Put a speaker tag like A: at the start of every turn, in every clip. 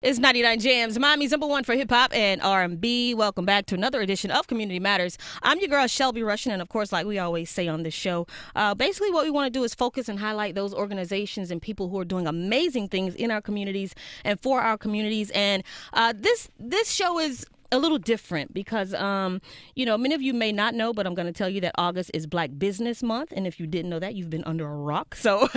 A: It's 99 Jams, Miami's #1 for hip-hop and R&B. Welcome back to another edition of Community Matters. I'm your girl, Shelby Rushin, and of course, like we always say on this show, basically what we want to do is focus and highlight those organizations and people who are doing amazing things in our communities and for our communities. And this show is a little different because, many of you may not know, but I'm going to tell you that August is Black Business Month. And if you didn't know that, you've been under a rock. So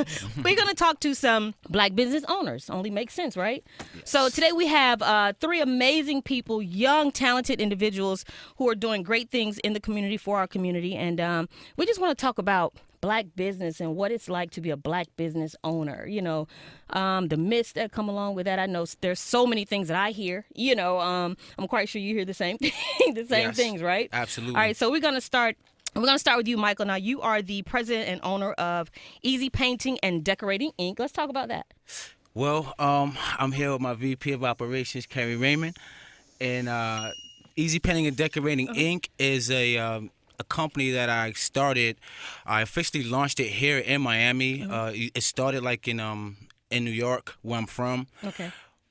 A: we're going to talk to some Black business owners. Only makes sense, right? Yes. So today we have 3 amazing people, young, talented individuals who are doing great things in the community for our community. And we just want to talk about Black business and what it's like to be a Black business owner. The myths that come along with that. I know there's so many things that I hear. I'm quite sure you hear the same thing,
B: Yes,
A: things, right?
B: Absolutely.
A: All right, so we're gonna start with you, Michael. Now, you are the president and owner of Easy Painting and Decorating Inc. Let's talk about that.
B: Well, I'm here with my VP of Operations, Carrie Raymond, and Easy Painting and Decorating Inc. is a company that I started. I officially launched it here in Miami. It started in New York, where I'm from.
A: Okay.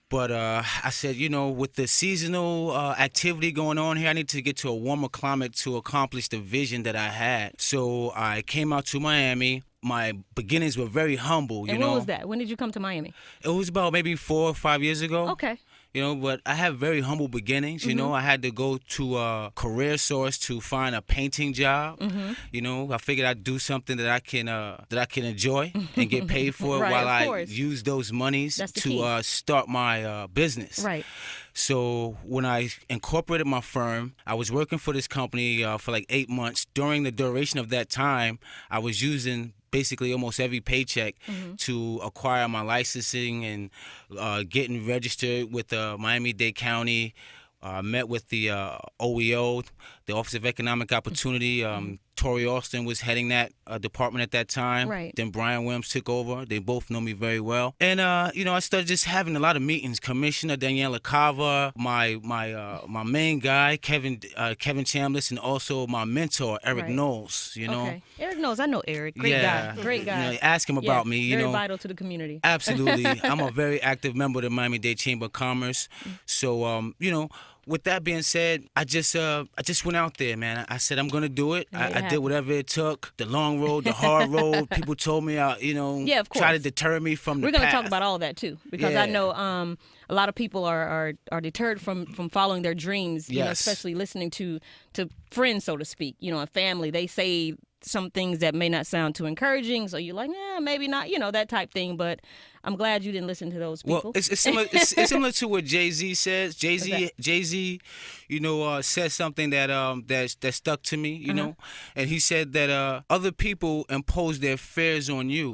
B: But I said, with the seasonal activity going on here, I need to get to a warmer climate to accomplish the vision that I had. So I came out to Miami. My beginnings were very humble,
A: And when was that? When did you come to Miami?
B: It was about maybe 4 or 5 years ago.
A: Okay.
B: But I have very humble beginnings. I had to go to a career source to find a painting job. I figured I'd do something that I can enjoy and get paid for
A: Right,
B: while
A: of
B: I
A: course.
B: use those monies
A: That's the
B: to
A: key.
B: start my business.
A: Right.
B: So when I incorporated my firm, I was working for this company for like 8 months. During the duration of that time, I was using basically almost every paycheck to acquire my licensing and getting registered with Miami-Dade County. Met with the OEO, the Office of Economic Opportunity. Tori Austin was heading that department at that time.
A: Right.
B: Then Brian Williams took over. They both know me very well. And, I started just having a lot of meetings. Commissioner Daniela Cava, my main guy, Kevin Chambliss, and also my mentor, Eric
A: Right.
B: Knowles,
A: Okay. Eric knows. I know Eric. Great guy. Great guy.
B: Ask him about me.
A: Very vital to the community.
B: Absolutely. I'm a very active member of the Miami-Dade Chamber of Commerce. So, with that being said, I just went out there, man. I said I'm gonna do it. I did whatever it took. The long road, the hard road. People told me,
A: of course.
B: try to deter me from the
A: We're going to
B: path.
A: talk about all that too, because I know a lot of people are deterred from following their dreams.
B: Yes.
A: Especially listening to friends, so to speak. And family. They say some things that may not sound too encouraging, so you're like, maybe not. That type thing. But I'm glad you didn't listen to those people.
B: Well, it's similar. It's similar to what Jay-Z says. Jay-Z, said something that stuck to me. And he said that other people impose their fears on you.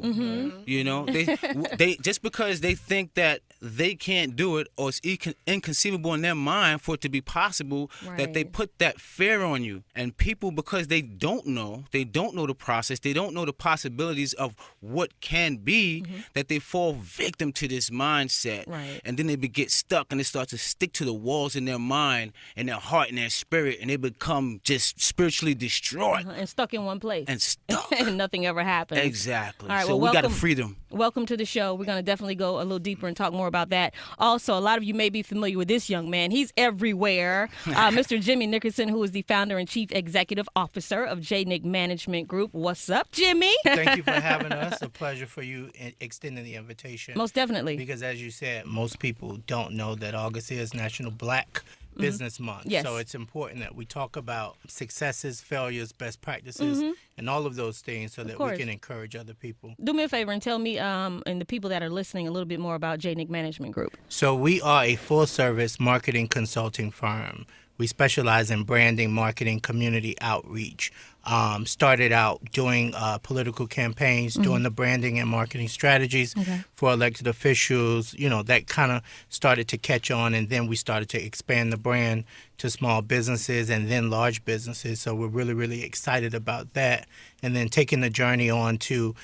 B: They just because they think that they can't do it or it's inconceivable in their mind for it to be possible, that they put that fear on you. And people, because they don't know the process, they don't know the possibilities of what can be, that they fall victim to this mindset.
A: Right.
B: And then they get stuck and they start to stick to the walls in their mind and their heart and their spirit, and they become just spiritually destroyed.
A: And stuck in one place.
B: And stuck.
A: And nothing ever happens.
B: Exactly.
A: All right,
B: so
A: well,
B: we got to free them.
A: Welcome to the show. We're going to definitely go a little deeper and talk more about that. Also, a lot of you may be familiar with this young man. He's everywhere. Mr. Jimmy Nickerson, who is the founder and chief executive officer of JNick Management Group. What's up, Jimmy?
C: Thank you for having us. A pleasure for you extending the invitation.
A: Most definitely.
C: Because as you said, most people don't know that August is National Black Business Month.
A: Yes.
C: So it's important that we talk about successes, failures, best practices, and all of those things so that we can encourage other people.
A: Do me a favor and tell me and the people that are listening a little bit more about JNick Management Group.
C: So we are a full-service marketing consulting firm. We specialize in branding, marketing, community outreach. Started out doing political campaigns, doing the branding and marketing strategies for elected officials. That kind of started to catch on, and then we started to expand the brand to small businesses and then large businesses. So we're really, really excited about that. And then taking the journey on to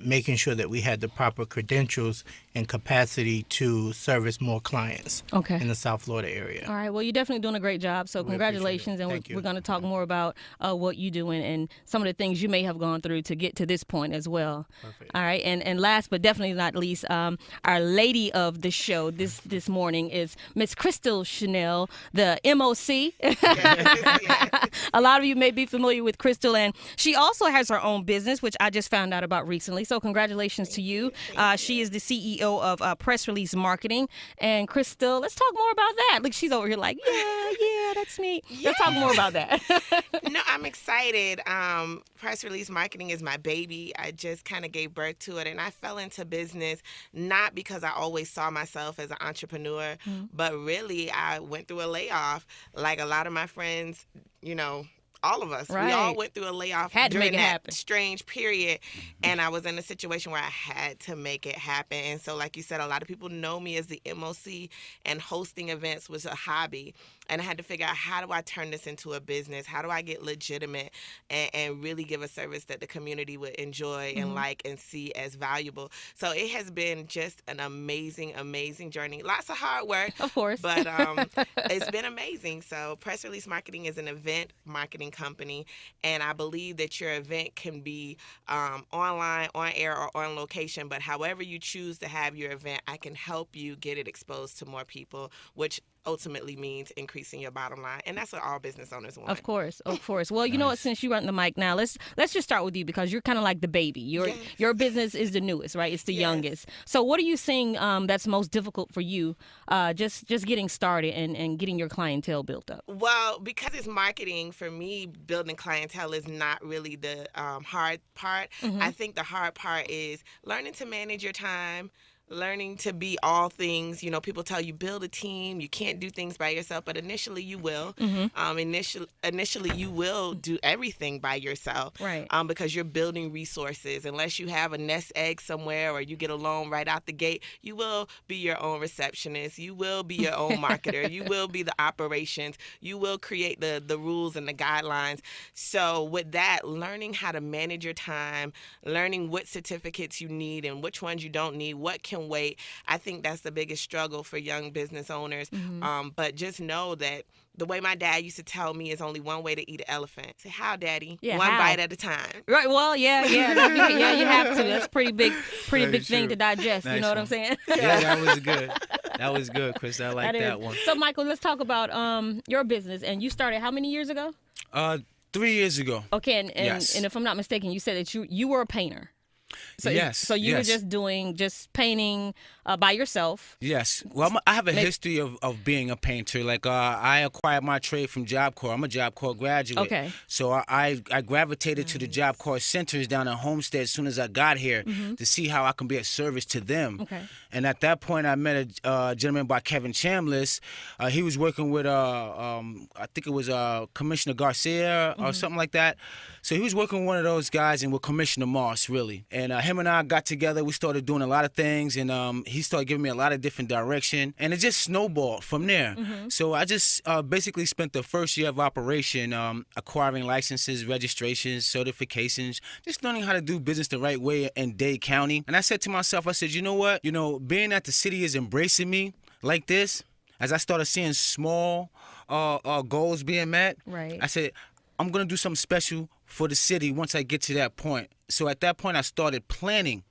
C: making sure that we had the proper credentials and capacity to service more clients in the South Florida area.
A: All right. Well, you're definitely doing a great job. So
C: We
A: congratulations.
C: appreciate it.
A: And
C: Thank you.
A: we're going to talk more about what you do. do and some of the things you may have gone through to get to this point as well.
C: Perfect.
A: All right, and last but definitely not least, our lady of the show this morning is Miss Crystal Chanel, the MOC. A lot of you may be familiar with Crystal, and she also has her own business, which I just found out about recently. So congratulations to you. She is the CEO of Press Release Marketing. And Crystal, let's talk more about that. Look, she's over here like, yeah, that's me. Let's talk more about that.
D: No, I'm excited. Press Release Marketing is my baby. I just kind of gave birth to it, and I fell into business not because I always saw myself as an entrepreneur, but really I went through a layoff like a lot of my friends, all of us.
A: Right.
D: We all went through a layoff
A: Had to
D: during
A: make it
D: that
A: happen.
D: strange period, and I was in a situation where I had to make it happen. And so, like you said, a lot of people know me as the MOC, and hosting events was a hobby. And I had to figure out, how do I turn this into a business? How do I get legitimate and really give a service that the community would enjoy and like and see as valuable? So it has been just an amazing, amazing journey. Lots of hard work.
A: Of course.
D: But it's been amazing. So Press Release Marketing is an event marketing company, and I believe that your event can be online, on air, or on location. But however you choose to have your event, I can help you get it exposed to more people, which ultimately means increasing your bottom line, and that's what all business owners want.
A: Of course. Well, you know what? Since you run the mic now, let's just start with you, because you're kind of like the baby. Your business is the newest, right? It's the youngest. So, what are you seeing that's most difficult for you, just getting started and getting your clientele built up?
D: Well, because it's marketing, for me, building clientele is not really the hard part. I think the hard part is learning to manage your time, learning to be all things. People tell you build a team, you can't do things by yourself, but initially you will. Initially you will do everything by yourself,
A: right?
D: Because you're building resources. Unless you have a nest egg somewhere or you get a loan right out the gate, you will be your own receptionist, you will be your own marketer, you will be the operations, you will create the rules and the guidelines. So with that, learning how to manage your time, learning what certificates you need and which ones you don't need, what can wait. I think that's the biggest struggle for young business owners. But just know that the way my dad used to tell me is only one way to eat an elephant. Say, how, Daddy?
A: Yeah,
D: one
A: how?
D: bite at a time.
A: Right. Well, yeah. You have to. That's a pretty big
B: Very
A: thing
B: true.
A: to digest.
B: Nice
A: You know what
B: one.
A: I'm saying?
B: Yeah, that was good. That was good, Chris. I like that
A: is.
B: one.
A: So, Michael, let's talk about your business. And you started how many years ago?
B: 3 years ago.
A: Okay, and
B: Yes.
A: if I'm not mistaken, you said that you were a painter. So,
B: Yes.
A: So you were
B: yes.
A: just painting by yourself.
B: Yes. Well, I have a history of being a painter. Like, I acquired my trade from Job Corps. I'm a Job Corps graduate.
A: Okay.
B: So I gravitated to the Job Corps centers down in Homestead as soon as I got here to see how I can be of service to them.
A: Okay.
B: And at that point, I met a gentleman by Kevin Chambliss. He was working with, I think it was Commissioner Garcia or something like that. So he was working with one of those guys and with Commissioner Moss, really. And him and I got together. We started doing a lot of things, and he started giving me a lot of different direction. And it just snowballed from there. So I just basically spent the first year of operation acquiring licenses, registrations, certifications, just learning how to do business the right way in Dade County. And I said to myself, I said, you know what? Being that the city is embracing me like this, as I started seeing small goals being met,
A: Right.
B: I said, I'm going to do something special for the city once I get to that point. So at that point, I started planning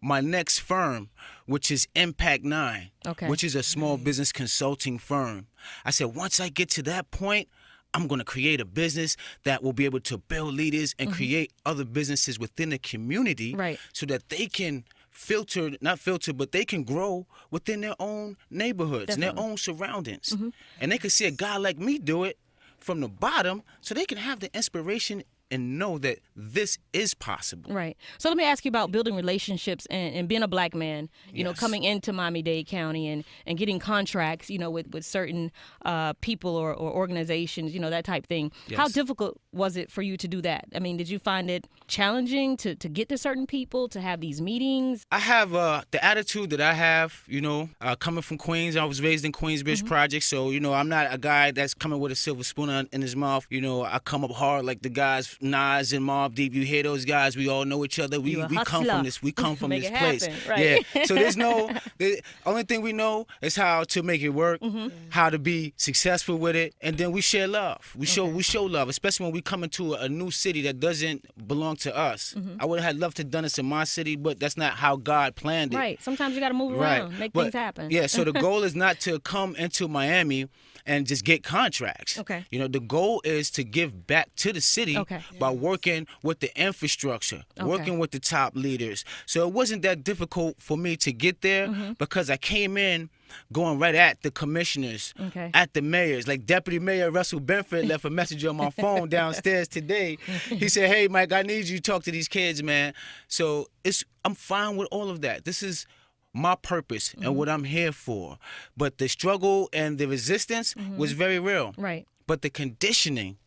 B: my next firm, which is Impact 9, which is a small business consulting firm. I said, once I get to that point, I'm going to create a business that will be able to build leaders and create other businesses within the community,
A: Right.
B: so that they can not filter, but they can grow within their own neighborhoods and their own surroundings. And they can see a guy like me do it from the bottom, so they can have the inspiration and know that this is possible.
A: Right. So let me ask you about building relationships and being a black man, you know,
B: Yes.
A: coming into Miami-Dade County and getting contracts, with certain people or organizations, that type thing.
B: Yes.
A: How difficult was it for you to do that? I mean, did you find it challenging to get to certain people, to have these meetings?
B: I have the attitude that I have, coming from Queens. I was raised in Queensbridge Project, so, I'm not a guy that's coming with a silver spoon in his mouth. I come up hard like the guys Nas and Mobb Deep. You hear those guys? We all know each other. We
A: You a
B: come
A: hustler.
B: from this. We come from
A: Make
B: this
A: it
B: place.
A: happen, right.
B: Yeah. So the only thing we know is how to make it work, how to be successful with it, and then we share love. We show love, especially when we come into a new city that doesn't belong to us. I would have loved to have done this in my city, but that's not how God planned it.
A: Right. Sometimes you got to move around, make things happen.
B: Yeah, so the goal is not to come into Miami and just get contracts.
A: Okay.
B: You know, the goal is to give back to the city by working with the infrastructure, working with the top leaders. So it wasn't that difficult for me to get there because I came in going right at the commissioners, at the mayors. Like Deputy Mayor Russell Benford left a message on my phone downstairs today. He said, "Hey, Mike, I need you to talk to these kids, man." So I'm fine with all of that. This is my purpose and what I'm here for. But the struggle and the resistance was very real.
A: Right.
B: But the conditioning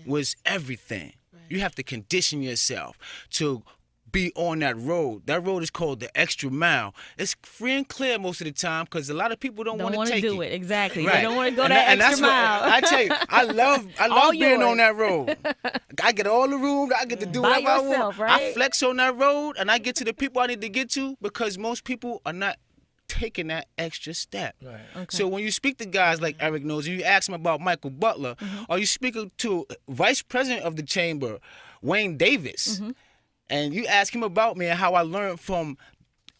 B: was everything. Right. You have to condition yourself to be on that road. That road is called the extra mile. It's free and clear most of the time because a lot of people don't want to take it.
A: do it. Exactly.
B: Right.
A: They don't want to go that extra mile.
B: I tell you, I love being on that road. I get all the room. I get to do
A: By
B: whatever
A: yourself,
B: I want.
A: right?
B: I flex on that road and I get to the people I need to get to because most people are not taking that extra step.
C: Right.
A: Okay.
B: So when you speak to guys like Eric knows, and you ask him about Michael Butler, or you speak to Vice President of the Chamber, Wayne Davis, and you ask him about me and how I learned from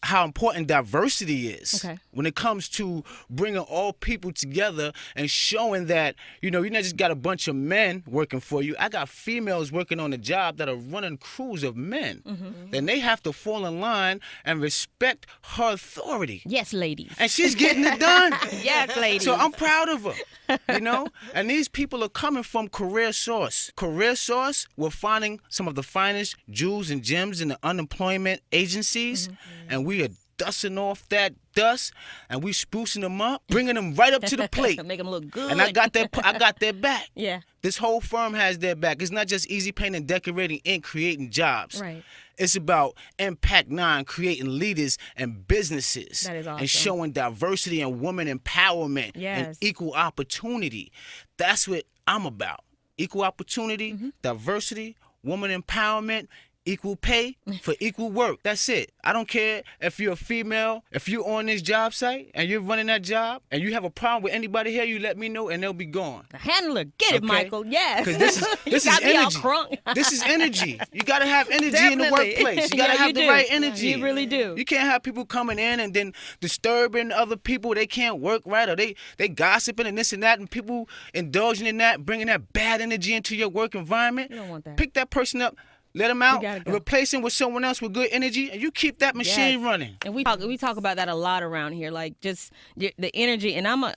B: how important diversity is when it comes to bringing all people together and showing that, you know, you not just got a bunch of men working for you. I got females working on the job that are running crews of men. Then they have to fall in line and respect her authority.
A: Yes, ladies.
B: And she's getting it done.
A: Yes, ladies.
B: So I'm proud of her, you know? And these people are coming from Career Source. Career Source, we're finding some of the finest jewels and gems in the unemployment agencies, and we are dusting off that dust, and we sprucing them up, bringing them right up to the plate.
A: Make them look good.
B: And I got their back.
A: Yeah.
B: This whole firm has their back. It's not just easy painting, decorating, and creating jobs.
A: Right.
B: It's about Impact 9, creating leaders and businesses.
A: That is awesome.
B: And showing diversity and women empowerment and
A: Yes.
B: equal opportunity. That's what I'm about. Equal opportunity, diversity, woman empowerment, equal pay for equal work. That's it. I don't care if you're a female, if you're on this job site and you're running that job and you have a problem with anybody here, you let me know and they'll be gone.
A: The handler, get it, Michael. Yes.
B: Because this is
A: got me all
B: energy.
A: crunk.
B: This is energy. You got to have energy in the
A: Definitely.
B: workplace. You got to
A: Yeah,
B: have
A: you
B: the
A: do.
B: right energy.
A: You really do.
B: You can't have people coming in and then disturbing other people. They can't work right, or they gossiping and this and that, and people indulging in that, bringing that bad energy into your work environment.
A: You don't want that.
B: Pick that person up. Let them out,
A: gotta go.
B: and replace him with someone else with good energy, and you keep that machine running.
A: And we talk about that a lot around here, like just the energy. And I'm a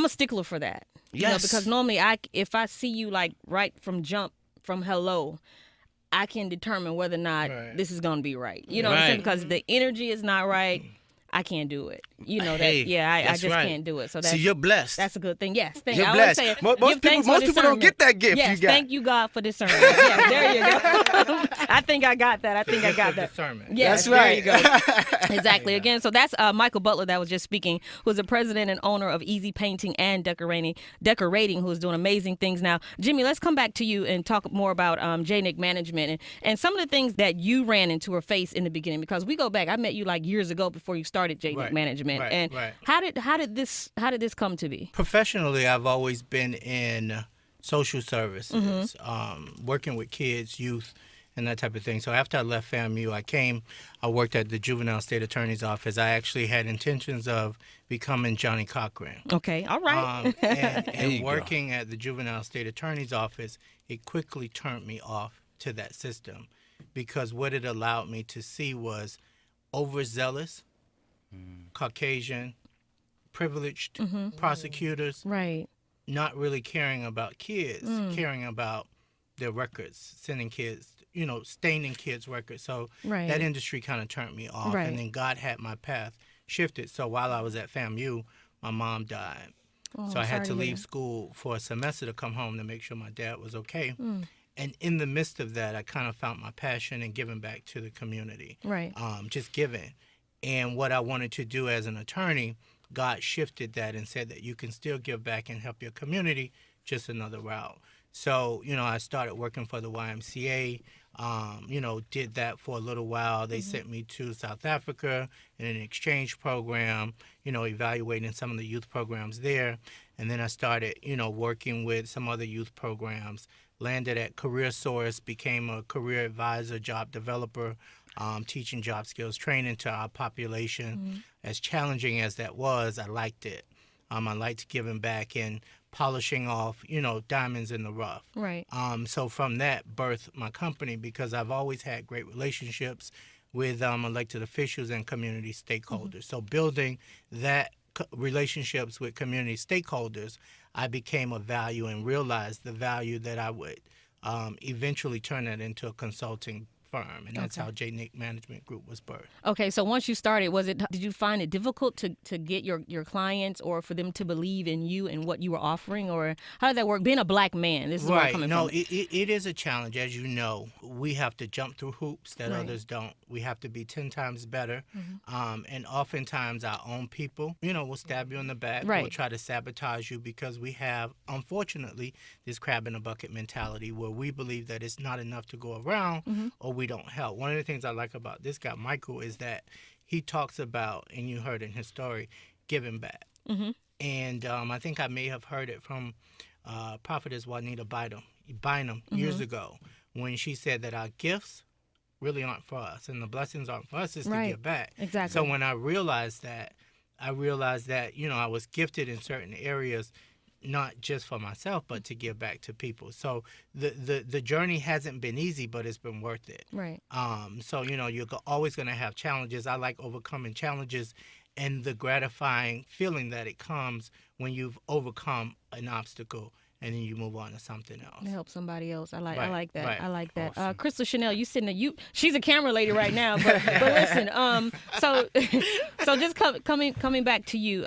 A: stickler for that. You know,
B: Yes.
A: because normally if I see you like right from jump from hello, I can determine whether or not this is gonna be right. You know what I'm saying?
B: Right.
A: Because the energy is not right. I can't do it. You know
B: Hey,
A: that. Yeah, I
B: that's
A: just
B: right.
A: can't do it. So that's
B: See, you're blessed.
A: That's a good thing. Yes, thank
B: You're
A: I always
B: blessed.
A: say,
B: Most
A: give thanks
B: people
A: for
B: don't
A: discernment.
B: get that gift
A: Yes,
B: you got.
A: thank you, God, for discernment. Yes, there you go. I think I got that.
C: Discernment.
A: Yes,
B: That's right.
A: There you go. Exactly. Again, so that's Michael Butler that was just speaking, who is the president and owner of Easy Painting and Decorating, who is doing amazing things now. Jimmy, let's come back to you and talk more about JNick management and some of the things that you ran into or faced in the beginning. Because we go back, I met you like years ago before you started JNick management.
C: Right,
A: and
C: right.
A: how did this come to be?
C: Professionally, I've always been in social services, working with kids, youth, and that type of thing. So after I left FAMU, I worked at the Juvenile State Attorney's Office. I actually had intentions of becoming Johnny Cochran.
A: Okay, all right.
C: And working at the Juvenile State Attorney's Office, it quickly turned me off to that system because what it allowed me to see was overzealous, Caucasian, privileged prosecutors
A: Right.
C: not really caring about kids, caring about their records, sending kids, staining kids' records. So
A: Right.
C: that industry kind of turned me off.
A: Right.
C: And then God had my path shifted. So while I was at FAMU, my mom died.
A: Oh,
C: So I had
A: sorry
C: to
A: hear
C: leave
A: that.
C: school for a semester to come home to make sure my dad was okay. And in the midst of that, I kind of found my passion in giving back to the community.
A: Right.
C: Just giving. And what I wanted to do as an attorney, God shifted that and said that you can still give back and help your community, just another route. So, I started working for the YMCA, did that for a little while. They sent me to South Africa in an exchange program, evaluating some of the youth programs there. And then I started, working with some other youth programs, landed at Career Source, became a career advisor, job developer, teaching job skills training to our population. As challenging as that was, I liked it. I liked giving back and polishing off, diamonds in the rough.
A: Right.
C: So from that birthed my company, because I've always had great relationships with elected officials and community stakeholders. So building that relationships with community stakeholders, I became a value and realized the value that I would eventually turn that into a consulting firm, and that's how JNick Management Group was birthed.
A: Okay, so once you started, did you find it difficult to get your clients, or for them to believe in you and what you were offering, or how did that work? Being a black man, this is where I'm coming from.
C: It is a challenge. As you know, we have to jump through hoops that others don't. We have to be 10 times better, and oftentimes our own people, will stab you in the back, will try to sabotage you, because we have, unfortunately, this crab in a bucket mentality where we believe that it's not enough to go around, or we don't help. One of the things I like about this guy, Michael, is that he talks about, and you heard in his story, giving back. And I think I may have heard it from Prophetess Juanita Bynum years ago, when she said that our gifts really aren't for us, and the blessings aren't for us, it's to give back.
A: Exactly.
C: So when I realized that, I was gifted in certain areas, not just for myself, but to give back to people. So the journey hasn't been easy, but it's been worth it.
A: Right.
C: So, you're always going to have challenges. I like overcoming challenges and the gratifying feeling that it comes when you've overcome an obstacle and then you move on to something else.
A: To help somebody else. I like that.
C: Right.
A: I like that.
C: Awesome.
A: Crystal Chanel, you sitting there. She's a camera lady right now. But listen. So just coming back to you.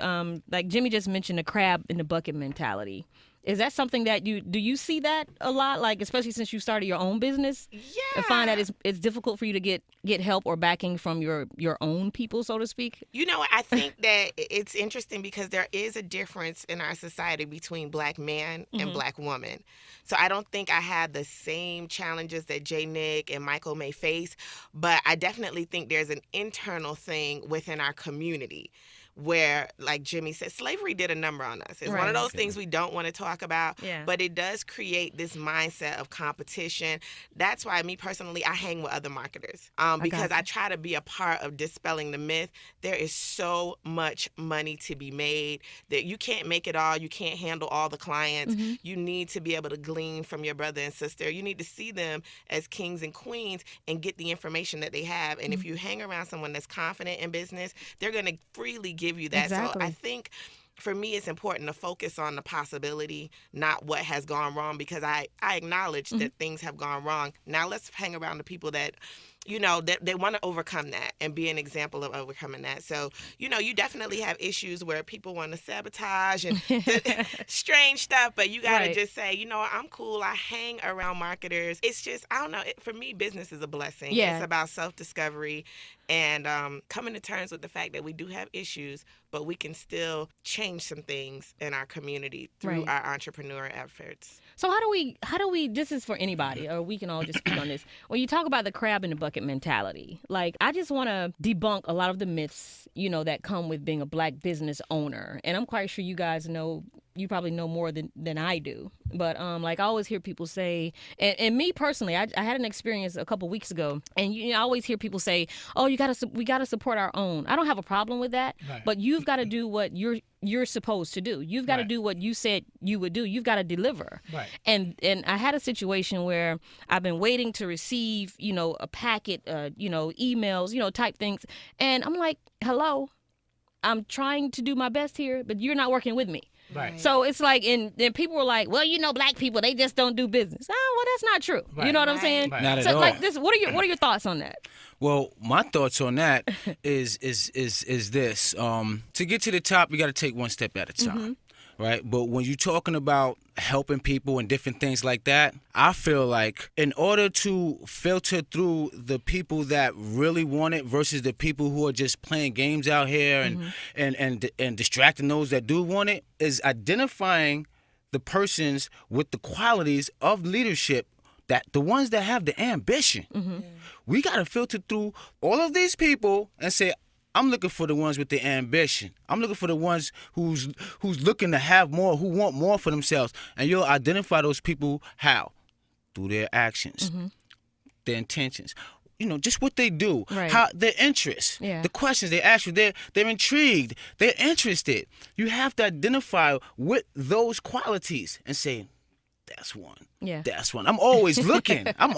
A: Like Jimmy just mentioned, the crab in the bucket mentality. Is that something that do you see that a lot? Like, especially since you started your own business?
D: Yeah.
A: And find that it's difficult for you to get help or backing from your own people, so to speak?
D: I think that it's interesting because there is a difference in our society between black man and black woman. So I don't think I had the same challenges that JNick and Michael may face, but I definitely think there's an internal thing within our community where, like Jimmy said, slavery did a number on us. It's one of those things we don't want to talk about, but it does create this mindset of competition. That's why, me personally, I hang with other marketers because I try to be a part of dispelling the myth. There is so much money to be made that you can't make it all. You can't handle all the clients. You need to be able to glean from your brother and sister. You need to see them as kings and queens and get the information that they have. And if you hang around someone that's confident in business, they're going to freely give you that.
A: Exactly.
D: So I think for me, it's important to focus on the possibility, not what has gone wrong, because I acknowledge that things have gone wrong. Now let's hang around the people that, that they want to overcome that and be an example of overcoming that. So, you definitely have issues where people want to sabotage and strange stuff, but you got to just say, I'm cool. I hang around marketers. It's just, I don't know. For me, business is a blessing.
A: Yeah.
D: It's about self-discovery and coming to terms with the fact that we do have issues, but we can still change some things in our community through our entrepreneur efforts.
A: So how do we, this is for anybody, or we can all just speak on this. When you talk about the crab in the bucket mentality, like, I just want to debunk a lot of the myths, that come with being a black business owner. And I'm quite sure you guys know, you probably know more than I do. But like, I always hear people say, and me personally, I had an experience a couple weeks ago, and I always hear people say, "Oh, we gotta support our own." I don't have a problem with that, but you've got to do what you're supposed to do. You've got to do what you said you would do. You've got to deliver. Right. And I had a situation where I've been waiting to receive, a packet, emails, type things, and I'm like, "Hello, I'm trying to do my best here, but you're not working with me."
C: Right.
A: So it's like, and then people were like, "Well, black people, they just don't do business." Oh, well, that's not true. Right. You know what I'm saying?
B: Right. Not at
A: so,
B: all.
A: like, this, what are your thoughts on that?
B: Well, my thoughts on that is this: to get to the top, you got to take one step at a time. Right? But when you're talking about helping people and different things like that, I feel like in order to filter through the people that really want it versus the people who are just playing games out here and distracting those that do want it, is identifying the persons with the qualities of leadership, that the ones that have the ambition. We got to filter through all of these people and say, I'm looking for the ones with the ambition. I'm looking for the ones who's looking to have more, who want more for themselves. And you'll identify those people how? Through their actions, their intentions. Just what they do, how their interests, the questions they ask you, they're intrigued, they're interested. You have to identify with those qualities and say, that's one. Yeah. That's one. I'm always looking. I'm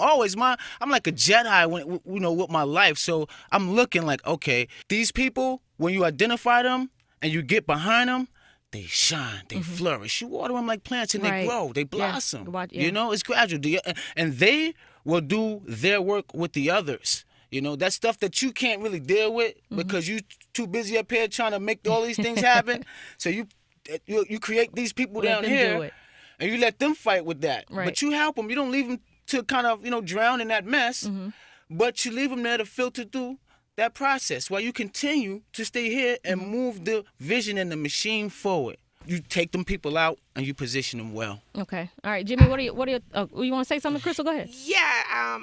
B: like a Jedi with my life. So I'm looking like, okay, these people, when you identify them and you get behind them, they shine, they flourish. You water them like plants and they grow, they blossom. It's gradual. And they will do their work with the others. That stuff that you can't really deal with because you too busy up here trying to make all these things happen. So you create these people down here. And you let them fight with that. Right. But you help them. You don't leave them to kind of, drown in that mess. But you leave them there to filter through that process while you continue to stay here and move the vision and the machine forward. You take them people out and you position them well.
A: Okay. All right, Jimmy, what are you want to say something, Crystal? Go ahead.
D: Yeah,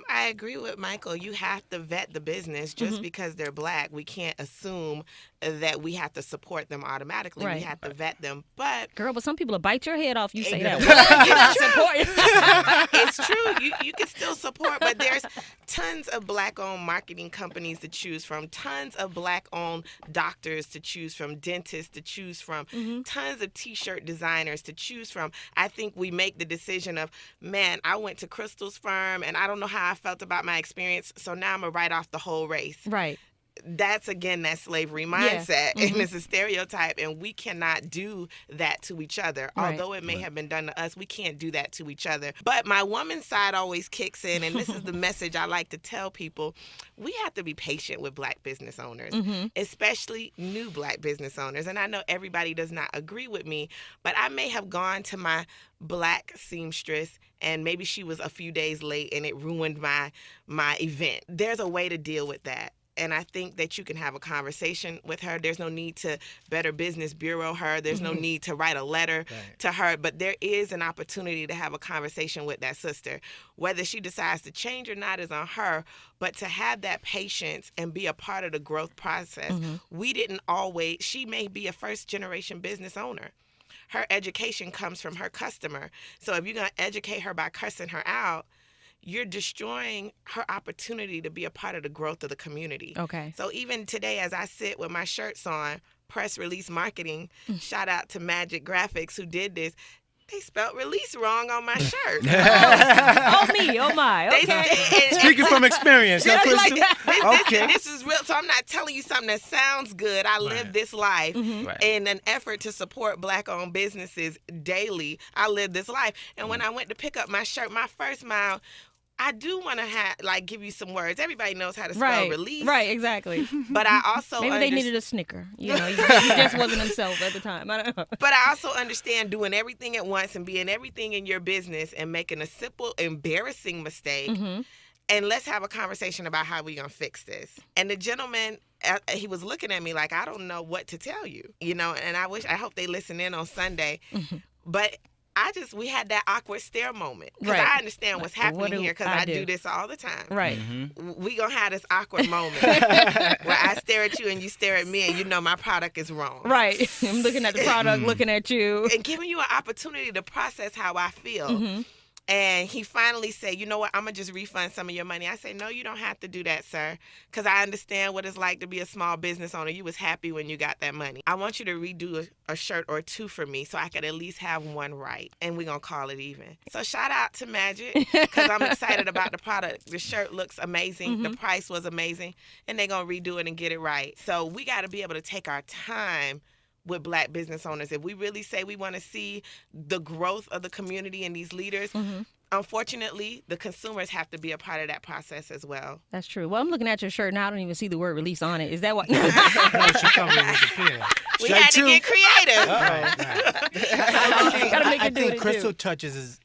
D: I agree with Michael. You have to vet the business. Just because they're black, we can't assume that we have to support them automatically. Right. We have to vet them. But
A: girl, but some people will bite your head off. You say that.
D: It's true. You can still support, but there's tons of black-owned marketing companies to choose from, tons of black-owned doctors to choose from, dentists to choose from, tons of T-shirt designers to choose from. I think we make the decision of, man, I went to Crystal's firm and I don't know how I felt about my experience, so now I'm going to write off the whole race. Right. That's, again, that slavery mindset, and it's a stereotype, and we cannot do that to each other. Right. Although it may have been done to us, we can't do that to each other. But my woman side always kicks in, and this is the message I like to tell people. We have to be patient with black business owners, especially new black business owners. And I know everybody does not agree with me, but I may have gone to my black seamstress and maybe she was a few days late and it ruined my event. There's a way to deal with that. And I think that you can have a conversation with her. There's no need to Better Business Bureau her. There's no need to write a letter to her. But there is an opportunity to have a conversation with that sister. Whether she decides to change or not is on her. But to have that patience and be a part of the growth process, she may be a first-generation business owner. Her education comes from her customer. So if you're going to educate her by cussing her out, you're destroying her opportunity to be a part of the growth of the community. Okay. So even today, as I sit with my shirts on, press release marketing, shout out to Magic Graphics who did this. They spelled release wrong on my shirt.
A: Oh my. Okay.
B: Speaking from experience,
D: this is real. So I'm not telling you something that sounds good. I live this life in an effort to support black-owned businesses daily. I live this life. And when I went to pick up my shirt, my first mile, I do want to give you some words. Everybody knows how to spell release.
A: Right, exactly.
D: But I also
A: maybe they needed a snicker. He just wasn't himself at the time. I don't know.
D: But I also understand doing everything at once and being everything in your business and making a simple, embarrassing mistake. And let's have a conversation about how we're going to fix this. And the gentleman, he was looking at me like, I don't know what to tell you. And I hope they listen in on Sunday. But we had that awkward stare moment. Because I understand what's happening here because I do this all the time. Right. We going to have this awkward moment where I stare at you and you stare at me and my product is wrong.
A: Right. I'm looking at the product, looking at you.
D: And giving you an opportunity to process how I feel. And he finally said, you know what, I'm going to just refund some of your money. I said, no, you don't have to do that, sir, because I understand what it's like to be a small business owner. You was happy when you got that money. I want you to redo a shirt or two for me so I could at least have one right, and we're going to call it even. So shout out to Magic, because I'm excited about the product. The shirt looks amazing. The price was amazing, and they're going to redo it and get it right. So we got to be able to take our time with black business owners. If we really say we want to see the growth of the community and these leaders, unfortunately, the consumers have to be a part of that process as well.
A: That's true. Well, I'm looking at your shirt now. I don't even see the word release on it. Is that what?
D: We had to get creative.
C: I think Crystal touches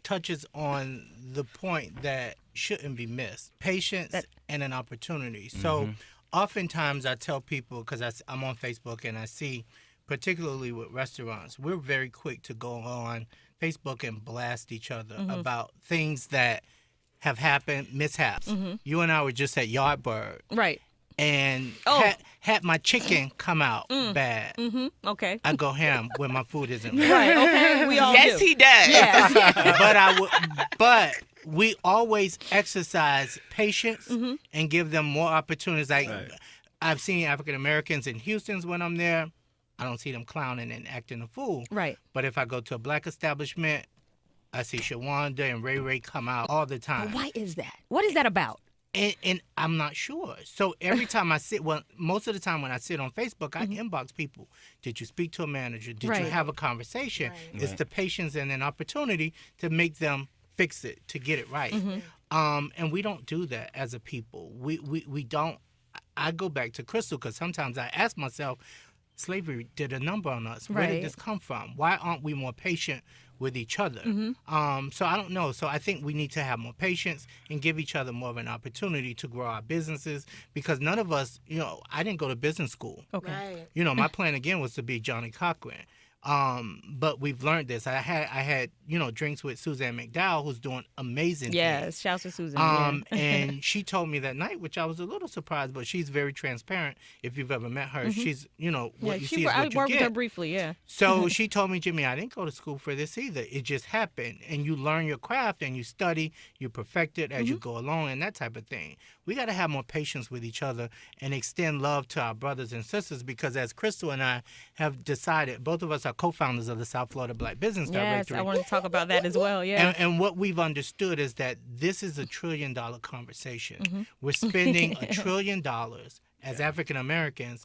C: on the point that shouldn't be missed. Patience and an opportunity. So oftentimes I tell people, because I'm on Facebook and I see particularly with restaurants, we're very quick to go on Facebook and blast each other about things that have happened, mishaps. You and I were just at Yardbird.
A: Right.
C: And had my chicken come out bad.
A: Okay.
C: I go ham when my food isn't right.
A: Right. Okay. We all
D: Yes,
A: do.
D: he does.
A: Yeah.
C: But we always exercise patience and give them more opportunities. Like I've seen African Americans in Houston's when I'm there. I don't see them clowning and acting a fool.
A: Right.
C: But if I go to a black establishment, I see Shawanda and Ray Ray come out all the time.
A: But why is that? What is that about?
C: And I'm not sure. So every time I sit, well, most of the time when I sit on Facebook, I inbox people. Did you speak to a manager? Did you have a conversation? It's the patience and an opportunity to make them fix it, to get it right. And we don't do that as a people. We don't. I go back to Crystal because sometimes I ask myself, slavery did a number on us. Where did this come from? Why aren't we more patient with each other? So I don't know. So I think we need to have more patience and give each other more of an opportunity to grow our businesses because none of us, I didn't go to business school.
A: Okay.
D: Right.
C: My plan again was to be Johnny Cochran. But we've learned this. I had drinks with Suzanne McDowell, who's doing amazing things.
A: Yes, shouts to Susan.
C: And she told me that night, which I was a little surprised, but she's very transparent. If you've ever met her, she's what you see is what
A: I
C: you
A: worked with her
C: get.
A: briefly, yeah.
C: So she told me, Jimmy, I didn't go to school for this either. It just happened. And you learn your craft and you study, you perfect it as you go along and that type of thing. We got to have more patience with each other and extend love to our brothers and sisters because as Crystal and I have decided, both of us are co-founders of the South Florida Black Business Directory.
A: Yes, I want to talk about that as well, yeah.
C: And what we've understood is that this is $1 trillion conversation. We're spending $1 trillion as African Americans,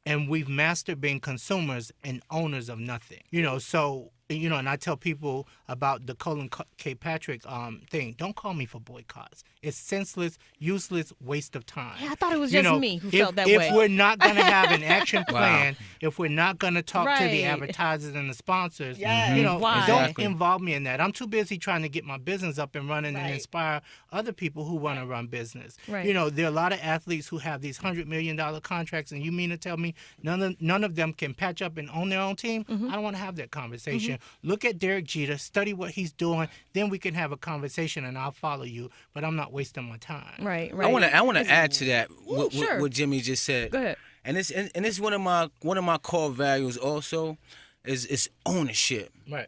C: and we've mastered being consumers and owners of nothing. So and I tell people about the Colin K. Patrick thing. Don't call me for boycotts. It's senseless, useless, waste of time.
A: Yeah, I thought it was just me who felt that way.
C: If we're not going to have an action plan, if we're not going to talk to the
A: Right.
C: advertisers and the sponsors,
A: Why?
C: don't involve me in that. I'm too busy trying to get my business up and running and
D: Right.
C: inspire other people who want to run business.
A: Right.
C: There are a lot of athletes who have these $100 million contracts, and you mean to tell me none of them can patch up and own their own team? I don't want to have that conversation. Look at Derek Jeter, study what he's doing, then we can have a conversation and I'll follow you, but I'm not wasting my time.
A: Right.
B: I want to add to that
A: sure.
B: what Jimmy just said.
A: Go ahead.
B: And it's one of my core values also is ownership.
C: Right.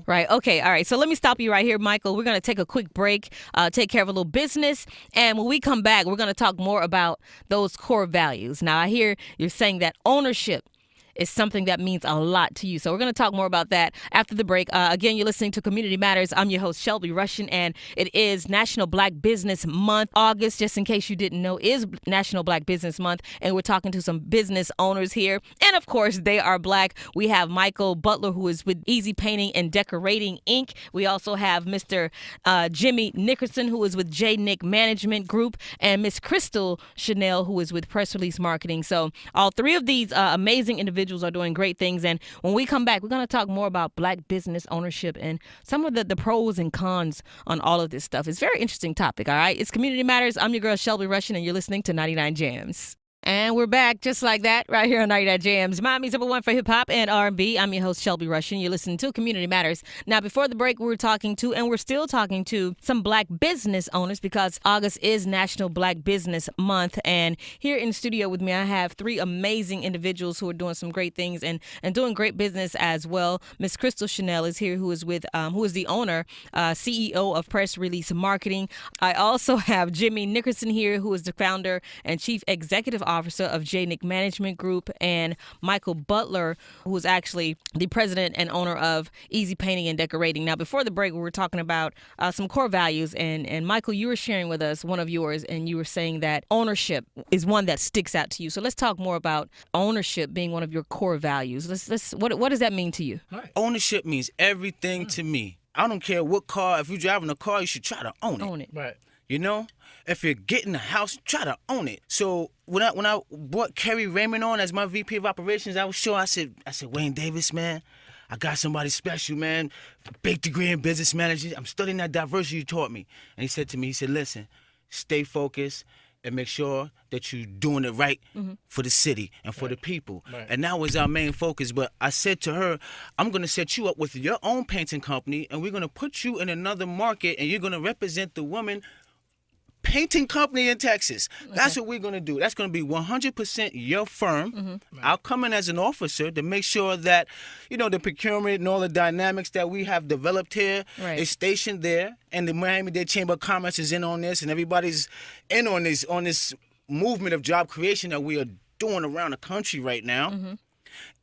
A: Right. Okay. All right. So let me stop you right here, Michael. We're going to take a quick break, take care of a little business. And when we come back, we're going to talk more about those core values. Now, I hear you're saying that ownership is something that means a lot to you. So we're going to talk more about that after the break. Again, you're listening to Community Matters. I'm your host, Shelby Rushin, and it is National Black Business Month. August, just in case you didn't know, is National Black Business Month, and we're talking to some business owners here. And of course, they are Black. We have Michael Butler, who is with Easy Painting and Decorating, Inc. We also have Mr. Jimmy Nickerson, who is with JNick Management Group, and Miss Crystal Chanel, who is with Press Release Marketing. So all three of these amazing individuals are doing great things. And when we come back, we're going to talk more about Black business ownership and some of the pros and cons on all of this stuff. It's a very interesting topic, all right? It's Community Matters. I'm your girl, Shelby Rushin, and you're listening to 99 Jams. And we're back just like that right here on 99 Jams. Miami's #1 for hip-hop and R&B. I'm your host, Shelby Rushin. You're listening to Community Matters. Now, before the break, we were talking to, and we're still talking to, some Black business owners because August is National Black Business Month. And here in the studio with me, I have three amazing individuals who are doing some great things and doing great business as well. Miss Crystal Chanel is here, who is the owner, CEO of Press Release Marketing. I also have Jimmy Nickerson here, who is the founder and chief executive officer of JNick Management Group, and Michael Butler, who is actually the president and owner of Easy Painting and Decorating. Now, before the break, we were talking about some core values, and Michael, you were sharing with us one of yours, and you were saying that ownership is one that sticks out to you. So let's talk more about ownership being one of your core values. What does that mean to you?
C: Right.
B: Ownership means everything to me. I don't care what car. If you're driving a car, you should try to own it.
A: Own it.
C: Right.
B: If you're getting a house, try to own it. So when I brought Kerry Raymond on as my VP of operations, I was sure. I said, Wayne Davis, man, I got somebody special, man. Big degree in business management. I'm studying that diversity you taught me. And he said to me, listen, stay focused. and make sure that you're doing it right for the city and for the people.
C: Right.
B: And that was our main focus. But I said to her, I'm going to set you up with your own painting company, and we're going to put you in another market, and you're going to represent the woman painting company in Texas. That's what we're going to do. That's going to be 100% your firm. I'll come in as an officer to make sure that, the procurement and all the dynamics that we have developed here is stationed there, and the Miami-Dade Chamber of Commerce is in on this, and everybody's in on this movement of job creation that we are doing around the country right now.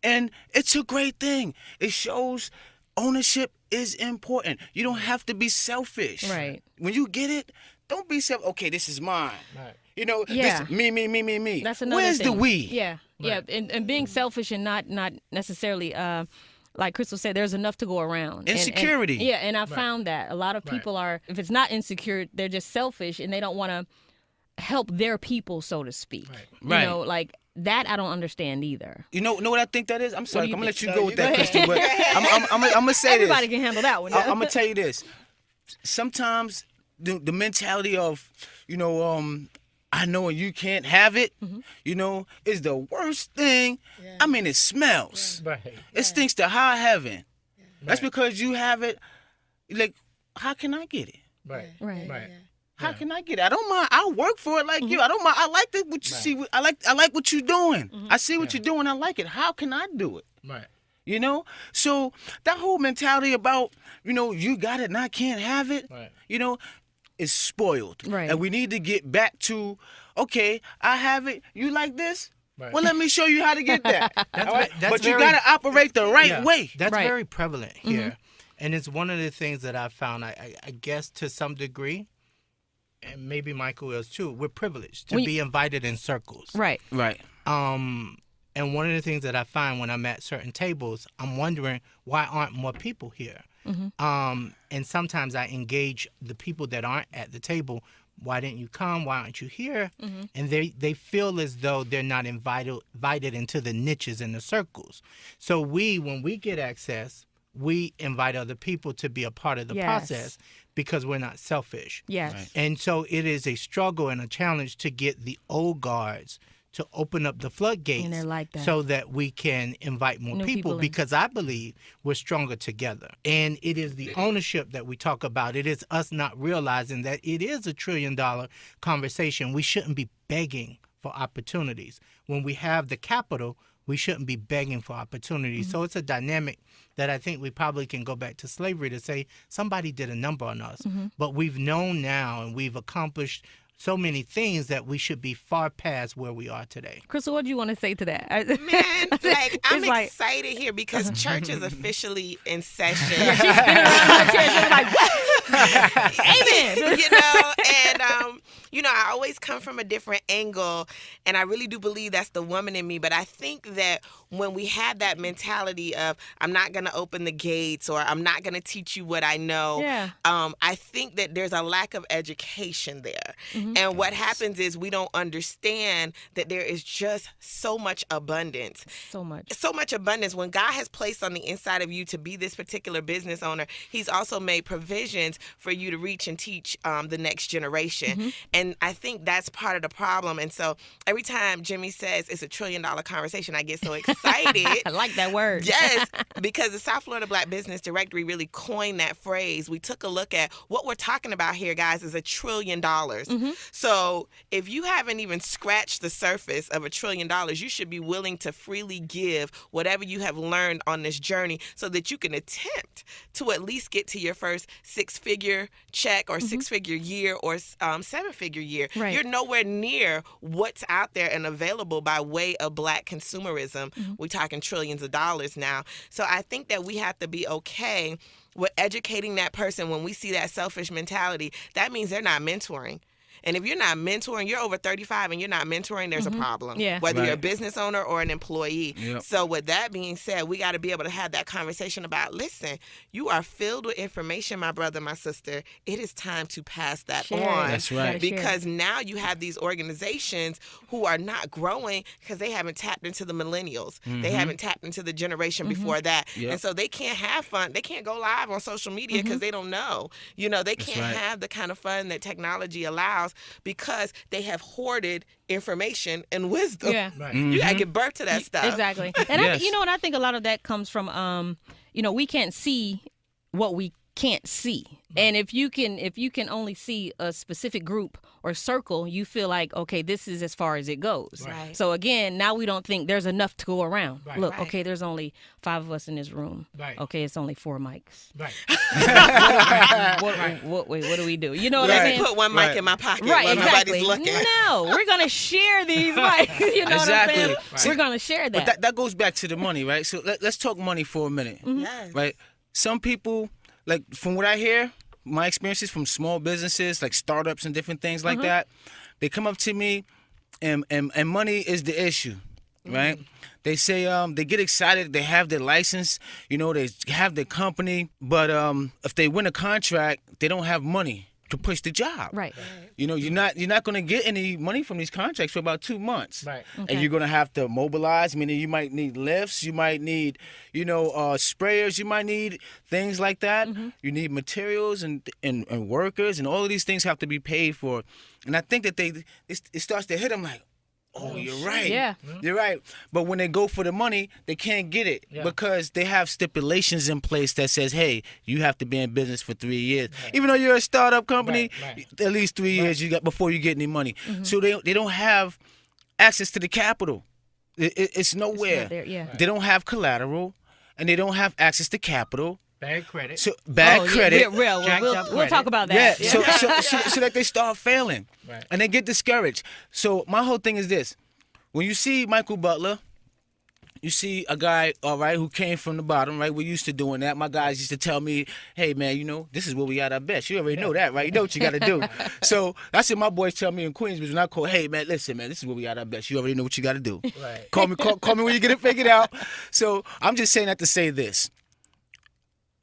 B: And it's a great thing. It shows ownership is important. You don't have to be selfish.
A: Right.
B: When you get it, don't be selfish. Okay, this is mine.
C: Right.
B: This me.
A: That's another
B: Where's
A: thing.
B: the we?
A: Yeah. And being selfish and not necessarily, like Crystal said, there's enough to go around.
B: Insecurity.
A: And I found that a lot of people are, if it's not insecure, they're just selfish and they don't want to help their people, so to speak.
B: Right.
A: Like that I don't understand either.
B: You know what I think that is? I'm sorry, I'm going to let you go with
A: Go
B: that,
A: ahead.
B: Crystal, but I'm going to say
A: Everybody
B: this.
A: can handle that one.
B: I'm going to tell you this. Sometimes the mentality of, I know and you can't have it, is the worst thing. I mean, it smells.
C: Right.
B: It stinks to high heaven. That's because you have it. Like, how can I get it?
C: Right.
A: Right.
B: How can I get it? I don't mind. I'll work for it like you. I don't mind. I like what you see. I like what you're doing. I see what you're doing. I like it. How can I do it?
C: Right.
B: So that whole mentality about, you got it and I can't have it, is spoiled.
A: Right.
B: And we need to get back to, okay, I have it. You like this?
C: Right.
B: Well, let me show you how to get that.
C: That's
B: All right?
C: that's
B: But you
C: very-
B: got to operate the right way.
C: That's
A: Right.
C: very prevalent here. And it's one of the things that I found, I guess to some degree, and maybe Michael is too, we're privileged to be invited in circles.
A: Right.
B: Right.
C: And one of the things that I find when I'm at certain tables, I'm wondering why aren't more people here? And sometimes I engage the people that aren't at the table. Why didn't you come? Why aren't you here? And they feel as though they're not invited into the niches and the circles. So when we get access, we invite other people to be a part of the process because we're not selfish.
A: Yes.
B: Right.
C: And so it is a struggle and a challenge to get the old guards to open up the floodgates
A: And they're like that.
C: so that we can invite more
A: New
C: people
A: people in.
C: because I believe we're stronger together. And it is the ownership that we talk about. It is us not realizing that it is $1 trillion conversation. We shouldn't be begging for opportunities. When we have the capital, we shouldn't be begging for opportunities. So it's a dynamic that I think we probably can go back to slavery to say somebody did a number on us. But we've known now and we've accomplished so many things that we should be far past where we are today.
A: Crystal, what do you want to say to that?
D: Man, I'm
A: It's like-
D: excited here because church is officially in session.
A: She's spinning around her chair. She's like, what? Amen.
D: I always come from a different angle, and I really do believe that's the woman in me. But I think that when we have that mentality of I'm not going to open the gates or I'm not going to teach you what I know, I think that there's a lack of education there. And what happens is we don't understand that there is just so much abundance.
A: So much.
D: So much abundance. When God has placed on the inside of you to be this particular business owner, he's also made provisions for you to reach and teach the next generation. And I think that's part of the problem. And so every time Jimmy says it's $1 trillion conversation, I get so excited.
A: I like that word.
D: Yes, because the South Florida Black Business Directory really coined that phrase. We took a look at what we're talking about here, guys, is $1 trillion. So if you haven't even scratched the surface of $1 trillion, you should be willing to freely give whatever you have learned on this journey so that you can attempt to at least get to your first 6-figure check or 6-figure year or 7-figure year.
A: Right.
D: You're nowhere near what's out there and available by way of Black consumerism. We're talking trillions of dollars now. So I think that we have to be okay with educating that person when we see that selfish mentality. That means they're not mentoring. And if you're not mentoring, you're over 35 and you're not mentoring, there's a problem.
A: Yeah.
D: Whether you're a
B: Right.
D: business owner or an employee.
B: Yep.
D: So with that being said, we got to be able to have that conversation about, listen, you are filled with information, my brother, my sister. It is time to pass that
A: Share it.
D: on.
B: That's right.
A: Gotta share it.
D: Because now you have these organizations who are not growing because they haven't tapped into the millennials. They haven't tapped into the generation before that.
B: Yep.
D: And so they can't have fun. They can't go live on social media because they don't know. They can't
B: right.
D: have the kind of fun that technology allows because they have hoarded information and wisdom.
A: Yeah.
C: Right.
D: You gotta give birth to that stuff.
A: Exactly. And
B: Yes.
A: and I think a lot of that comes from, we can't see what we can't see. And if you can only see a specific group or circle, you feel like, okay, this is as far as it goes.
D: Right.
A: So again, now we don't think there's enough to go around.
C: Right.
A: Look,
D: Right.
A: okay, there's only 5 of us in this room.
C: Right.
A: Okay, it's only 4 mics.
C: Right.
A: What do we do? You know what
D: Let
A: I'm
D: me
A: saying?
D: put one mic in my pocket
A: Right,
D: while
A: exactly.
D: nobody's looking.
A: No, we're gonna share these mics. You know
B: Exactly.
A: what I'm saying?
B: Right.
A: We're gonna share that.
B: But that goes back to the money, right? So let's talk money for a minute,
D: Yes.
B: right? Some people, like from what I hear, my experiences from small businesses, like startups and different things like that, they come up to me, and money is the issue, right? They say they get excited, they have their license, they have their company, but if they win a contract, they don't have money to push the job.
A: Right.
B: You're not going to get any money from these contracts for about 2 months.
C: Right.
B: And you're going to have to mobilize, meaning you might need lifts, you might need, sprayers, you might need things like that. You need materials and workers, and all of these things have to be paid for. And I think that it starts to hit them like, oh, you're right.
A: Yeah.
B: You're right. But when they go for the money, they can't get it because they have stipulations in place that says, hey, you have to be in business for 3 years. Even though you're a startup company, at least 3 years you got before you get any money. So they don't have access to the capital. It's nowhere.
A: not there, yeah.
B: They don't have collateral, and they don't have access to capital.
C: Bad credit.
B: So bad credit.
A: Real.
C: Jacked
A: We'll
C: up
A: talk
C: credit.
A: about
B: Yeah,
A: that.
B: so that they start failing,
C: Right.
B: and they get discouraged. So my whole thing is this: when you see Michael Butler, you see a guy, all right, who came from the bottom, right? We're used to doing that. My guys used to tell me, hey, man, this is where we at our best. You already know that, right? You know what you got to do. So that's what my boys tell me in Queens. When I call, hey, man, listen, man, this is where we at our best. You already know what you got to do.
C: Right.
B: Call me when you get it figured out. So I'm just saying that to say this.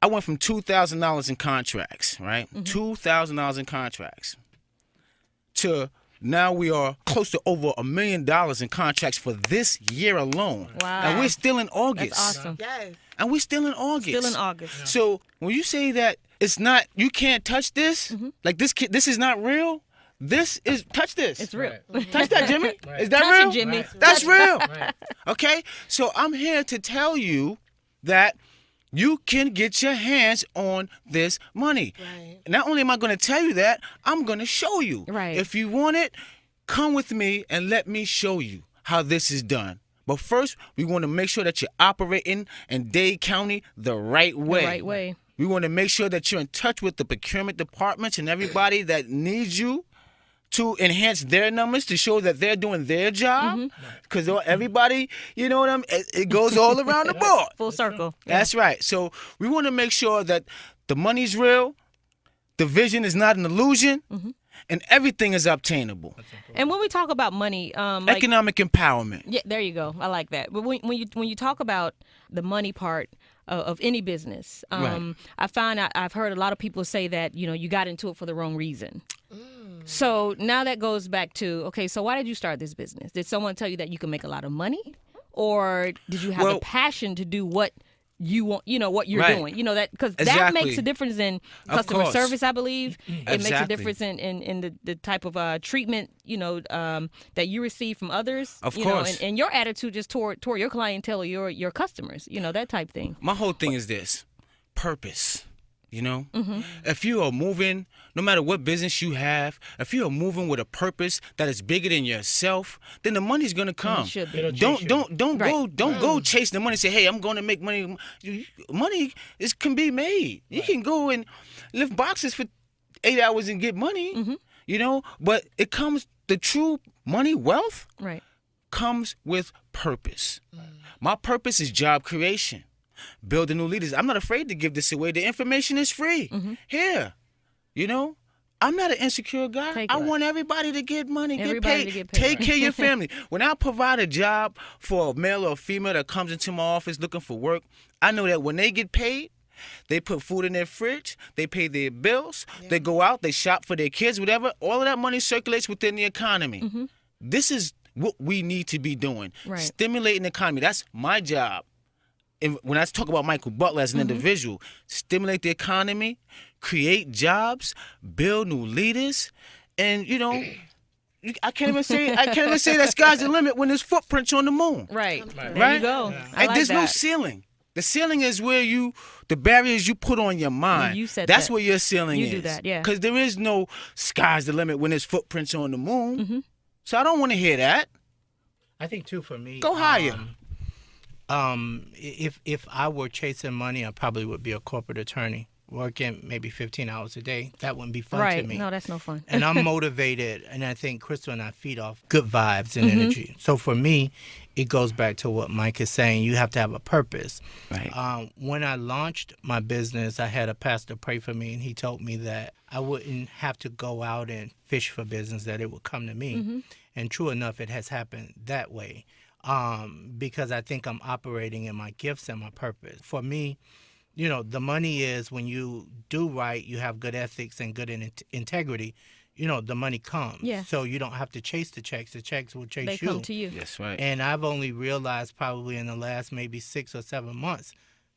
B: I went from $2,000 in contracts, right? $2,000 in contracts to now we are close to over $1 million in contracts for this year alone.
A: Wow.
B: And we're still in August.
A: That's awesome.
D: Yes.
B: And we're still in August.
A: Still in August.
B: So when you say that it's not, you can't touch this, like this is not real. Touch this.
A: It's real.
C: Right.
B: Touch that, Jimmy.
C: Right.
B: Is that
A: Touch
B: real?
A: it, Jimmy.
C: Right.
B: That's real.
C: Right.
B: Okay? So I'm here to tell you that you can get your hands on this money.
D: Right.
B: Not only am I going to tell you that, I'm going to show you.
A: Right.
B: If you want it, come with me and let me show you how this is done. But first, we want to make sure that you're operating in Dade County the right way.
A: The right way.
B: We want to make sure that you're in touch with the procurement departments and everybody that needs you to enhance their numbers to show that they're doing their job. Because everybody, you know what I mean? It goes all around the board.
A: Full circle.
B: That's right. So we want to make sure that the money's real, the vision is not an illusion, and everything is obtainable.
A: And when we talk about money, like,
B: Economic empowerment.
A: yeah, there you go. I like that. But when you talk about the money part of any business,
B: Right.
A: I find I've heard a lot of people say that you got into it for the wrong reason. So now that goes back to, okay, so why did you start this business? Did someone tell you that you can make a lot of money, or did you have
B: Well-
A: a passion to do what you want? What you're
B: Right.
A: doing. That because that
B: Exactly.
A: makes a difference in
B: Of
A: customer
B: course.
A: service. I believe it makes a
B: Exactly.
A: difference in the type of treatment that you receive from others.
B: Of
A: you
B: course.
A: know, and your attitude just toward your clientele or your customers. That type thing.
B: My whole thing is this: purpose.
A: Mm-hmm.
B: If you are moving, no matter what business you have, if you are moving with a purpose that is bigger than yourself, then the money's gonna come.
A: It should be.
C: It'll chase you.
B: Don't
A: Right.
B: go chase the money and say, hey, I'm going to make money. Money can be made. You can go and lift boxes for 8 hours and get money. But it comes, the true money, wealth
A: Right.
B: comes with purpose. My purpose is job creation, building new leaders. I'm not afraid to give this away. The information is free. Here, I'm not an insecure guy.
A: Take
B: I
A: it.
B: want everybody to get money,
A: Everybody
B: get
A: to
B: paid,
A: get paid,
B: take
A: right.
B: care of your family. When I provide a job for a male or a female that comes into my office looking for work, I know that when they get paid, they put food in their fridge, they pay their bills, they go out, they shop for their kids, whatever. All of that money circulates within the economy. This is what we need to be doing.
A: Right.
B: Stimulating the economy. That's my job. And when I talk about Michael Butler as an individual, stimulate the economy, create jobs, build new leaders, And I can't even say that sky's the limit when there's footprints on the moon.
A: Right.
B: Right.
A: There you go.
C: Yeah.
A: I like
B: There's no
A: that.
B: ceiling. The ceiling is where the barriers you put on your mind.
A: You said
B: that's
A: that.
B: where your ceiling
A: You
B: is.
A: do that, yeah.
B: Because there is no sky's the limit when there's footprints on the moon.
A: Mm-hmm.
B: So I don't want to hear that.
C: I think too for me.
B: Go higher.
C: If I were chasing money, I probably would be a corporate attorney, working maybe 15 hours a day. That wouldn't be fun
A: Right.
C: to me.
A: No, that's no fun.
C: And I'm motivated, and I think Crystal and I feed off good vibes and
A: Mm-hmm.
C: energy. So for me, it goes back to what Mike is saying. You have to have a purpose.
B: Right.
C: When I launched my business, I had a pastor pray for me, and he told me that I wouldn't have to go out and fish for business, that it would come to me.
A: Mm-hmm.
C: And true enough, it has happened that way, because I think I'm operating in my gifts and my purpose. For me, the money is when you do right, you have good ethics and good integrity, the money comes.
A: Yeah.
C: So you don't have to chase the checks. The checks will chase
A: They
C: you.
A: come to you.
B: That's right.
C: And I've only realized probably in the last maybe 6 or 7 months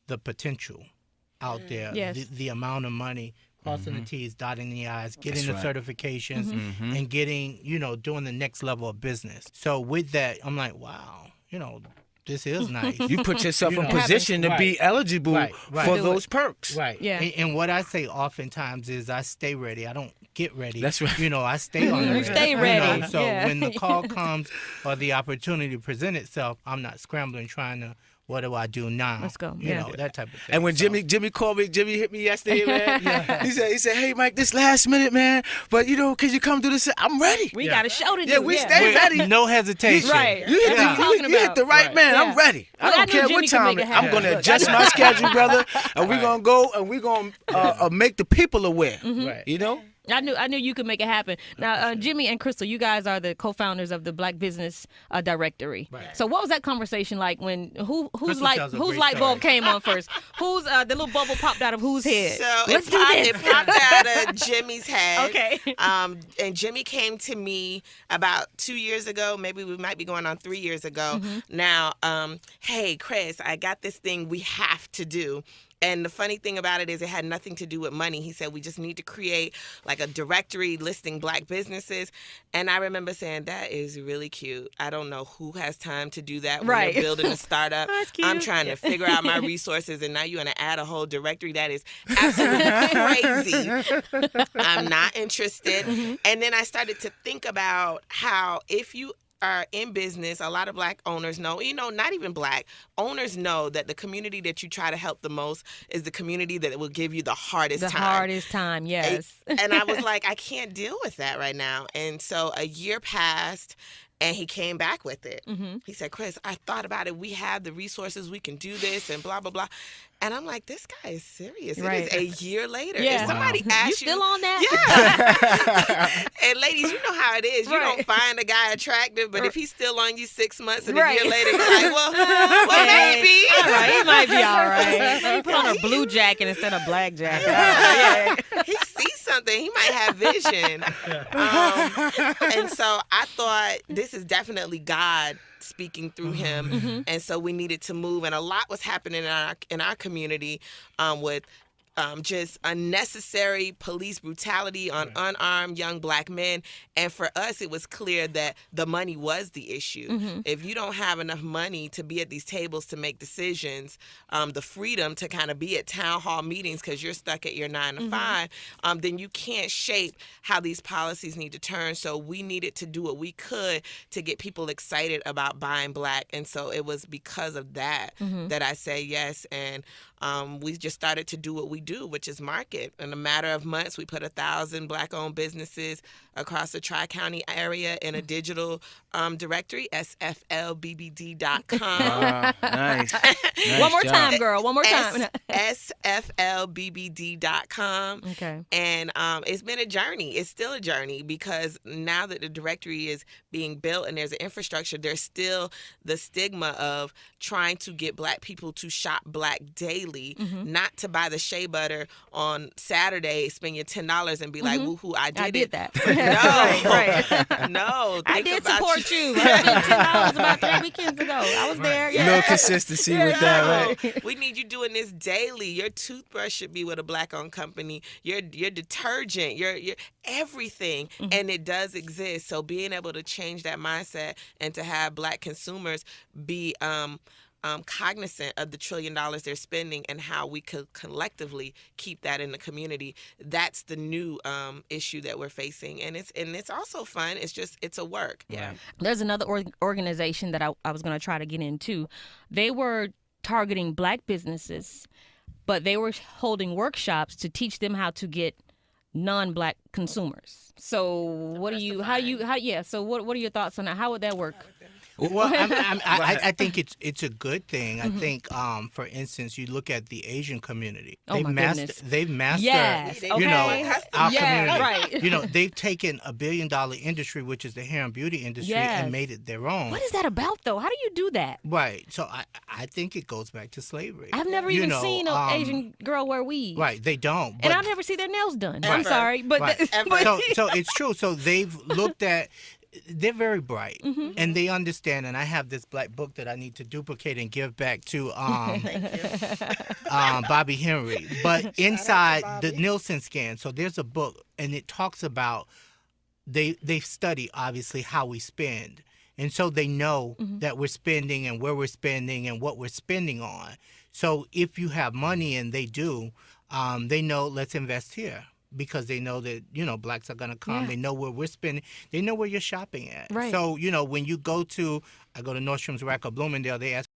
C: the potential out there,
A: Yes.
C: the amount of money, crossing the T's, dotting the I's, getting
B: That's
C: the
B: right.
C: certifications,
A: Mm-hmm.
C: and getting, doing the next level of business. So with that, I'm like, wow, this is nice.
B: You put yourself in
C: It
B: position to be
C: Right.
B: eligible
C: Right.
B: for
A: Do
B: those perks.
C: Right.
A: Yeah.
C: And what I say oftentimes is I stay ready. I don't get ready.
B: That's right.
C: I stay on the
A: You
C: ready.
A: stay ready.
C: So
A: Yeah.
C: when the call comes or the opportunity present itself, I'm not scrambling trying to, what do I do now?
A: Let's go.
C: You
A: Yeah.
C: know, that type of thing.
B: And when
C: So-
B: Jimmy called me, Jimmy hit me yesterday, man. He said, hey Mike, this last minute, man. But can you come do this? I'm ready.
A: We
C: Yeah.
A: got a show to do.
B: Yeah, we stay ready.
C: no hesitation.
A: Right.
B: You hit,
A: That's what I'm talking
B: you hit
A: about.
B: the right
C: Right.
B: man.
A: Yeah.
B: I'm ready.
A: Well,
B: I
A: I
B: don't
A: knew
B: care
A: Jimmy
B: what
A: could
B: time
A: make it
B: I'm
A: happen.
B: going to
A: Look,
B: adjust my schedule, brother. And we're
C: Right.
B: going to go and we're going to make the people aware.
C: Right.
B: You know?
A: I knew you could make it happen. Now, Jimmy and Crystal, you guys are the co-founders of the Black Business Directory.
C: Right.
A: So, what was that conversation like when whose
C: Crystal
A: light
C: tells a
A: whose
C: great
A: light bulb
C: story.
A: came on first? Who's the little bubble popped out of whose head?
D: So
A: Let's
D: it
A: do this.
D: popped out of Jimmy's head.
A: Okay.
D: And Jimmy came to me about 2 years ago. Maybe we might be going on 3 years ago. Now, hey, Chris, I got this thing we have to do. And the funny thing about it is it had nothing to do with money. He said, we just need to create like a directory listing Black businesses. And I remember saying, that is really cute. I don't know who has time to do that when
A: Right.
D: you're building a startup.
A: That's cute.
D: I'm trying to figure out my resources, and now you're going to add a whole directory. That is absolutely crazy. I'm not interested. And then I started to think about how if you are in business, a lot of Black owners know, not even Black owners know that the community that you try to help the most is the community that will give you the hardest
A: The
D: time.
A: hardest time, yes.
D: And I was like, I can't deal with that right now. And so a year passed, and he came back with it. He said, Chris, I thought about it. We have the resources. We can do this and blah, blah, blah. And I'm like, this guy is serious.
A: Right.
D: It is a year later.
A: Yeah.
D: If somebody
A: You
D: asks
A: still on that?
D: Yeah. And ladies, you know how it is. You
A: Right.
D: don't find a guy attractive, but if he's still on you 6 months and
A: Right.
D: a year later, you're like, well maybe.
A: All right, he might be all right. Maybe put on a blue jacket instead of black jacket. Yeah.
D: He sees something. He might have vision. And so I thought this is definitely God speaking through him, and so we needed to move. And a lot was happening in our community with just unnecessary police brutality on unarmed young Black men. And for us, it was clear that the money was the issue. If you don't have enough money to be at these tables to make decisions, the freedom to kind of be at town hall meetings because you're stuck at your 9 to 5, then you can't shape how these policies need to turn. So we needed to do what we could to get people excited about buying Black. And so it was because of that that I say yes. And we just started to do what we do, which is market. In a matter of months, we put 1,000 Black-owned businesses across the Tri-County area in a digital directory, SFLBBD.com.
B: Nice.
A: One more
B: job.
A: time, girl. One more time.
D: SFLBBD.com.
A: Okay.
D: And it's been a journey. It's still a journey because now that the directory is being built and there's an infrastructure, there's still the stigma of trying to get Black people to shop Black daily. daily, not to buy the shea butter on Saturday, spend your $10 and be like, woohoo, I did
A: that.
D: No, no.
A: I did support you. I spent $10 about 3 weekends ago. I was there. Yeah.
B: No consistency with that, right?
D: We need you doing this daily. Your toothbrush should be with a Black-owned company. Your detergent, your everything, and it does exist. So being able to change that mindset and to have Black consumers be cognizant of the $1 trillion they're spending and how we could collectively keep that in the community. That's the new issue that we're facing, and it's also fun. It's a work. Yeah.
A: There's another organization that I was going to try to get into. They were targeting Black businesses, but they were holding workshops to teach them how to get non-Black consumers. So what are your thoughts on that? How would that work?
C: Well, I think it's a good thing. I think, for instance, you look at the Asian community.
A: Oh, my goodness.
C: They've mastered,
A: Yes,
C: you know, our community.
A: Right.
C: You know, they've taken a $1 billion industry, which is the hair and beauty industry, and made it their own.
A: What is that about, though? How do you do that?
C: Right. So I think it goes back to slavery.
A: I've never even seen an Asian girl wear weaves.
C: Right. They don't.
A: And I've never seen their nails done.
D: Ever.
A: I'm sorry, but,
C: Right. So it's true. So they've looked at. They're very bright, and they understand. And I have this Black book that I need to duplicate and give back to Bobby Henry. But inside the Nielsen scan, so there's a book, and it talks about they study obviously how we spend, and so they know that we're spending and where we're spending and what we're spending on. So if you have money, and they do, they know, let's invest here. Because they know that, you know, Blacks are going to come. They know where we're spending. They know where you're shopping at.
A: Right.
C: So, you know, when you go to Nordstrom's Rack or Bloomingdale, they ask